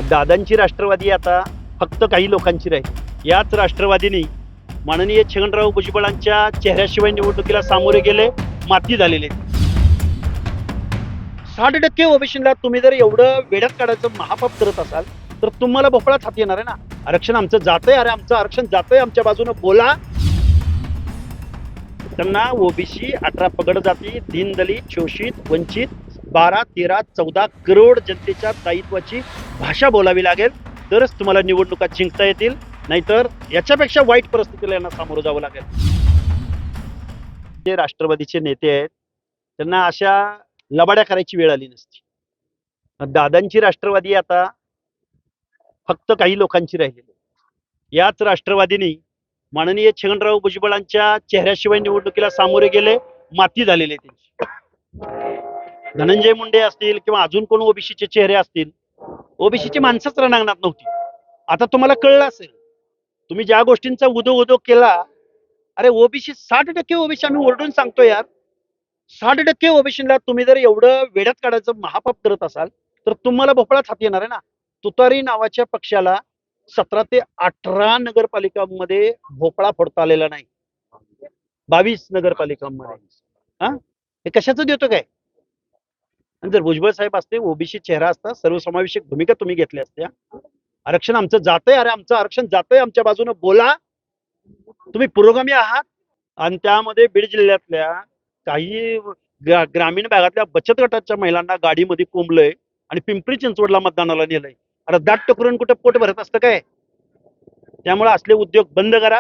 दादांची राष्ट्रवादी आता फक्त काही लोकांची राहील. याच राष्ट्रवादीने माननीय छगनराव भुजबळांच्या चेहऱ्याशिवाय निवडणुकीला सामोरे गेले, माती झालेले. 60% ओबीसीला तुम्ही जर एवढं वेड्यात काढायचं महापाप करत असाल तर तुम्हाला भोपळाच हाती येणार आहे ना. आरक्षण आमचं जातंय, अरे आमचं आरक्षण जातंय, आमच्या बाजूने बोला. त्यांना ओबीसी, 18 पगड जाती, दीनदलित, शोषित, वंचित, 12, 13, 14 करोड जनतेच्या दायित्वाची भाषा बोलावी लागेल, तरच तुम्हाला निवडणुका जिंकता येतील. नाहीतर याच्यापेक्षा वाईट परिस्थितीला यांना सामोरं जावं लागेल. जे राष्ट्रवादीचे नेते आहेत त्यांना अशा लबाड्या करायची वेळ आली नसती. दादांची राष्ट्रवादी आता फक्त काही लोकांची राहिलेली. याच राष्ट्रवादीने माननीय छगनराव भुजबळांच्या चेहऱ्याशिवाय निवडणुकीला सामोरे गेले, माती झालेले त्यांची. धनंजय मुंडे असतील किंवा अजून कोण ओबीसीचे चेहरे असतील, ओबीसीची माणसंच रणांगणात नव्हती. आता तुम्हाला कळलं असेल, तुम्ही ज्या गोष्टींचा उदो केला, अरे ओबीसी 60% ओबीसी आम्ही ओरडून सांगतो यार. 60% ओबीसीला तुम्ही जर एवढं वेड्यात काढायचं महापाप करत असाल तर तुम्हाला भोपळाच हाती येणार आहे ना. तुतारी नावाच्या पक्षाला 17 ते 18 नगरपालिकांमध्ये भोपळा फोडता आलेला नाही. 22 नगरपालिकांमध्ये हा हे कशाचं देतो काय. आणि जर भुजबळ साहेब असते, ओबीसी चेहरा असता, सर्वसमावेशक भूमिका तुम्ही घेतल्या असत्या. आरक्षण आमचं जातंय, अरे आमचं आरक्षण जातंय, आमच्या बाजूने बोला. तुम्ही पुरोगामी आहात. आणि त्यामध्ये बीड जिल्ह्यातल्या काही ग्रामीण भागातल्या बचत गटाच्या महिलांना गाडीमध्ये कोंबलंय आणि पिंपरी चिंचवडला मतदानाला नेलंय. अरे दाट टकरून कुठे पोट भरत असतं काय. त्यामुळे असले उद्योग बंद करा.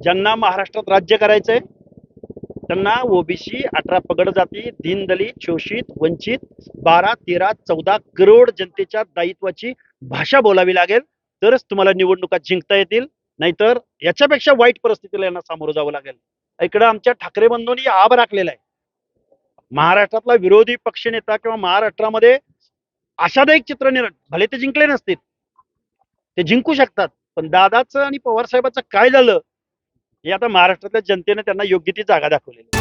ज्यांना महाराष्ट्रात राज्य करायचंय त्यांना ओबीसी, 18 पगड जाती, दीनदलित, शोषित, वंचित, 12, 13, 14 करोड जनतेच्या दायित्वाची भाषा बोलावी लागेल, तरच तुम्हाला निवडणुका जिंकता येतील. नाहीतर याच्यापेक्षा वाईट परिस्थितीला यांना सामोरं जावं लागेल. इकडं आमच्या ठाकरे बंधूंनी आभ राखलेला आहे. महाराष्ट्रातला विरोधी पक्षनेता किंवा महाराष्ट्रामध्ये आशादायक चित्र निर्माण, भले ते जिंकले नसतील, ते जिंकू शकतात, पण दादाचं आणि पवार साहेबांचं काय झालं हे आता महाराष्ट्रातल्या जनतेने त्यांना योग्य ती जागा दाखवलेली.